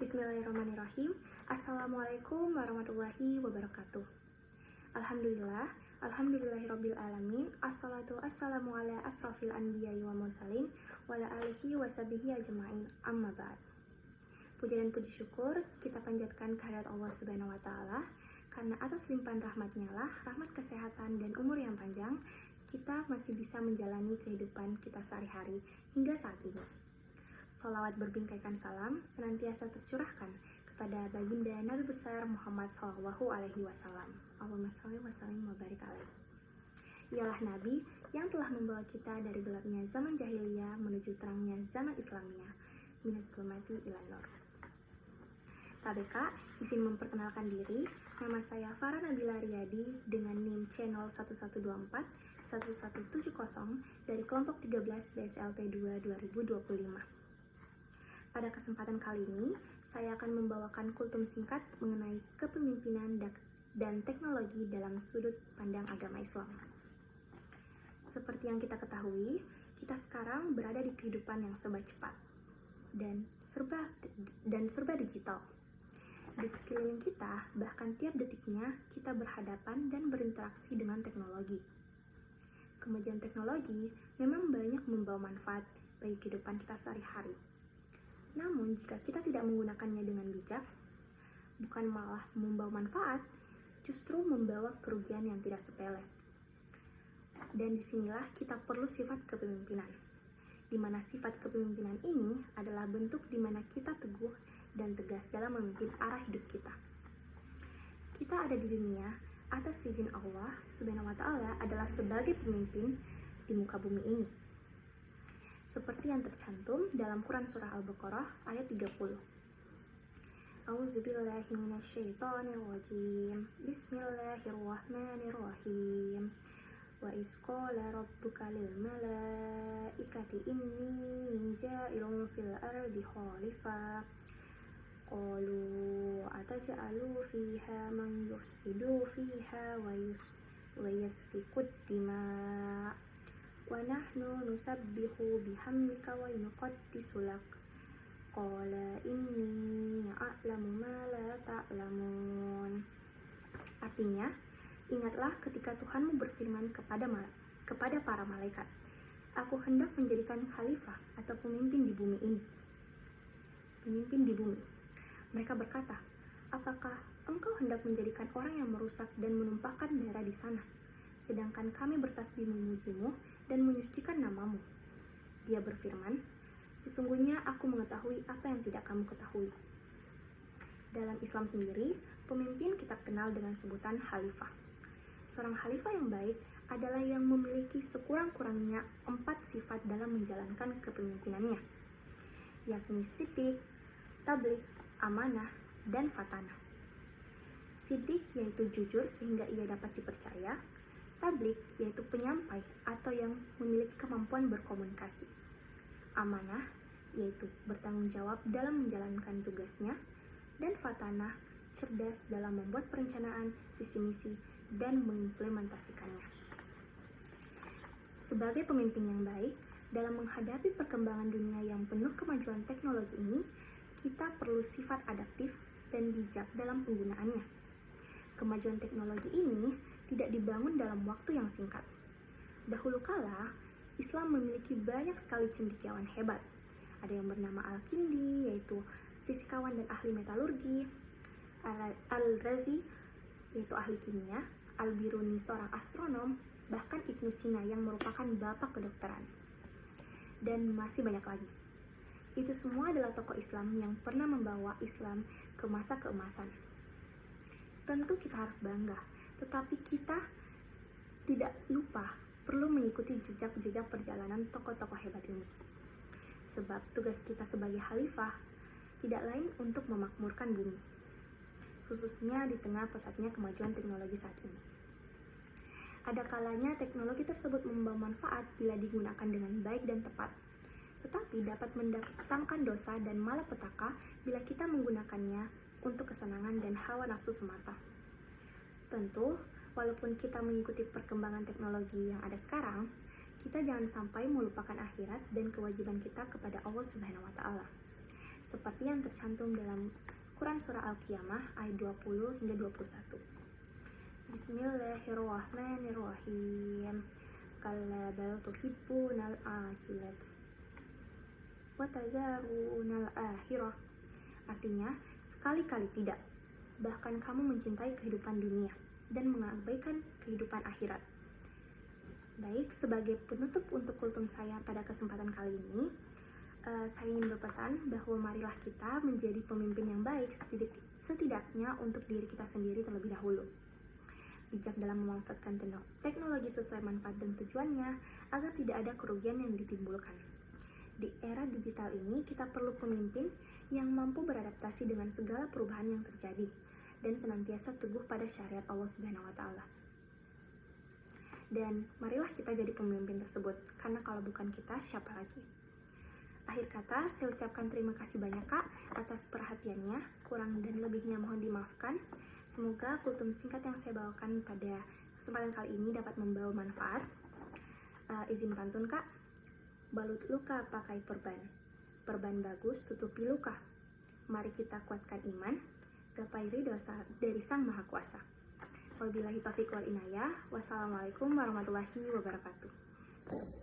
Bismillahirrahmanirrahim. Assalamualaikum warahmatullahi wabarakatuh. Alhamdulillahirabbil alamin. Assalatu wassalamu ala asrofil anbiya'i wa mursalin wa ala alihi wa sahbihi ajma'in. Amma ba'd. Puja dan puji syukur kita panjatkan kehadirat Allah Subhanahu wa taala, karena atas limpahan rahmatnya lah, rahmat kesehatan dan umur yang panjang, kita masih bisa menjalani kehidupan kita sehari-hari hingga saat ini. Sholawat berbingkaikan salam senantiasa tercurahkan kepada baginda Nabi besar Muhammad Shallallahu Alaihi Wasallam. Allahumma sholli wa sallim wa barik alaihi. Ialah Nabi yang telah membawa kita dari gelapnya zaman jahiliyah menuju terangnya zaman Islamiyah. Minas sulmati ila nur. KBK, izin memperkenalkan diri. Nama saya Farah Nabila Riyadi dengan NIM channel 1124 1170 dari kelompok 13 BSLT 2 2025. Pada kesempatan kali ini, saya akan membawakan kultum singkat mengenai kepemimpinan dan teknologi dalam sudut pandang agama Islam. Seperti yang kita ketahui, kita sekarang berada di kehidupan yang serba cepat dan serba digital. Di sekeliling kita, bahkan tiap detiknya kita berhadapan dan berinteraksi dengan teknologi. Kemajuan teknologi memang banyak membawa manfaat bagi kehidupan kita sehari-hari. Namun, jika kita tidak menggunakannya dengan bijak, bukan malah membawa manfaat, justru membawa kerugian yang tidak sepele. Dan disinilah kita perlu sifat kepemimpinan, di mana sifat kepemimpinan ini adalah bentuk di mana kita teguh dan tegas dalam memimpin arah hidup kita. Kita ada di dunia atas izin Allah Subhanahu wa taala adalah sebagai pemimpin di muka bumi ini. Seperti yang tercantum dalam Quran Surah Al-Baqarah ayat 30. A'udzubillahi minasyaitonirrajim. Bismillahirrahmanirrahim. Wa iz qala rabbuka lil malaikati inni ja'ilun fil ardi khalifah. Qalu ataj'alu fiha man yufsidu fiha wa yasfiku dima' wa nahnu nusabbihu bihamdika wa nuqaddisu lak. Qala inni a'lamu ma la ta'lamun. Artinya, ingatlah ketika Tuhanmu berfirman kepada para malaikat, aku hendak menjadikan khalifah atau pemimpin di bumi ini. Pemimpin di bumi. Mereka berkata, apakah engkau hendak menjadikan orang yang merusak dan menumpahkan darah di sana, sedangkan kami bertasbih memujimu dan menyucikan namamu? Dia berfirman, sesungguhnya aku mengetahui apa yang tidak kamu ketahui. Dalam Islam sendiri, pemimpin kita kenal dengan sebutan khalifah. Seorang khalifah yang baik adalah yang memiliki sekurang-kurangnya 4 sifat dalam menjalankan kepemimpinannya, yakni siddiq, tabligh, amanah, dan fatanah. Siddiq yaitu jujur sehingga ia dapat dipercaya. Tabligh yaitu penyampai atau yang memiliki kemampuan berkomunikasi. Amanah yaitu bertanggung jawab dalam menjalankan tugasnya. Dan fatanah cerdas dalam membuat perencanaan, visi misi, dan mengimplementasikannya. Sebagai pemimpin yang baik, dalam menghadapi perkembangan dunia yang penuh kemajuan teknologi ini, kita perlu sifat adaptif dan bijak dalam penggunaannya. Kemajuan teknologi ini tidak dibangun dalam waktu yang singkat. Dahulu kala, Islam memiliki banyak sekali cendekiawan hebat. Ada yang bernama Al-Kindi, yaitu fisikawan dan ahli metalurgi, Al-Razi, yaitu ahli kimia, Al-Biruni, seorang astronom, bahkan Ibnu Sina yang merupakan bapak kedokteran. Dan masih banyak lagi. Itu semua adalah tokoh Islam yang pernah membawa Islam ke masa keemasan. Tentu kita harus bangga, tetapi kita tidak lupa perlu mengikuti jejak-jejak perjalanan tokoh-tokoh hebat ini. Sebab tugas kita sebagai khalifah tidak lain untuk memakmurkan bumi, khususnya di tengah pesatnya kemajuan teknologi saat ini. Ada kalanya teknologi tersebut membawa manfaat bila digunakan dengan baik dan tepat, tetapi dapat mendatangkan dosa dan malapetaka bila kita menggunakannya untuk kesenangan dan hawa nafsu semata. Tentu, walaupun kita mengikuti perkembangan teknologi yang ada sekarang, kita jangan sampai melupakan akhirat dan kewajiban kita kepada Allah Subhanahu wa taala. seperti yang tercantum dalam Quran Surah Al-Qiyamah ayat 20 hingga 21. Bismillahirrahmanirrahim. Kalla bal tuhibbunal ajilat wa tazarunal akhirah. Artinya, sekali-kali tidak. Bahkan kamu mencintai kehidupan dunia dan mengabaikan kehidupan akhirat. Baik, sebagai penutup untuk kultum saya pada kesempatan kali ini, saya ingin berpesan bahwa marilah kita menjadi pemimpin yang baik setidaknya untuk diri kita sendiri terlebih dahulu. Bijak dalam memanfaatkan teknologi sesuai manfaat dan tujuannya agar tidak ada kerugian yang ditimbulkan. Di era digital ini, kita perlu pemimpin yang mampu beradaptasi dengan segala perubahan yang terjadi dan senantiasa teguh pada syariat Allah Subhanahu wa Ta'ala. Dan marilah kita jadi pemimpin tersebut, karena kalau bukan kita, siapa lagi? Akhir kata, saya ucapkan terima kasih banyak Kak atas perhatiannya. Kurang dan lebihnya mohon dimaafkan. Semoga kultum singkat yang saya bawakan pada kesempatan kali ini dapat membawa manfaat. Izin pantun Kak. Balut luka pakai perban. Perban bagus tutupi luka. Mari kita kuatkan iman, gapai ridho dari Sang Maha Kuasa. Wabillahi taufiq wal inayah. Wassalamualaikum warahmatullahi wabarakatuh.